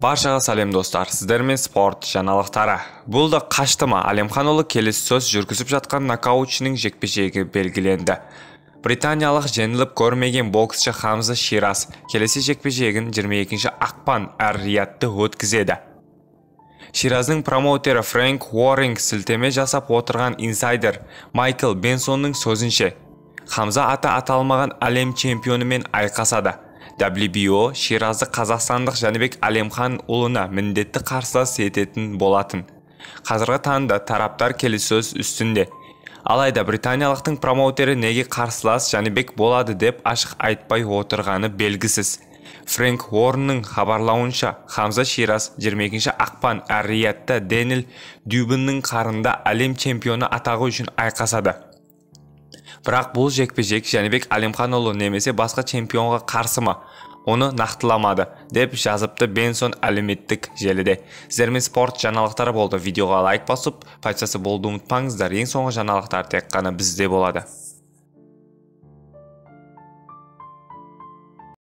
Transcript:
Баршаға сәлем достар, сіздермен спорт жаңалықтары. Бұл да қаштыма Әлемханұлы келесі сөз жүргізіп жатқан нокаутшының жекпе-жегі белгіленді. Британиялық жеңіліп көрмеген боксшы Хамза Шираз келесі жекпе-жегін 22 ақпан Ар-Риядта өткізеді. Шираздың промоутері Фрэнк Уорринг сілтеме жасап отырған инсайдер Майкл Бенсонның сөзінше, Хамза аталмаған әлем чемпионымен айқасады. WBO Ширазды қазақстандық Жәнібек Әлемхан ұлына міндетті қарсылас ететін болатын. Қазіргі таңда тараптар келіссөз үстінде. Алайда британиялықтың промоутері неге қарсылас Жәнібек болады деп ашық айтпай отырғаны белгісіз. Фрэнк Уорриннің хабарлауынша, Хамза Шираз 22 ақпан Ар-Риядта Дэниел Дюбиннің қарында әлем чемпионы атағы үшін айқасады. Бірақ бұл жекпе-жек Жәнібек Әлемханұлы немесе басқа чемпионға қарсы ма? Оны нақтыламады, деп жазыпты Бенсон әлеуметтік желіде. Сіздермен спорт жаңалықтары болды. Видеоға лайк басып, пайдасы болды ұмытпаңыздар. Ең соңғы жаңалықтар тек қана бізде болады.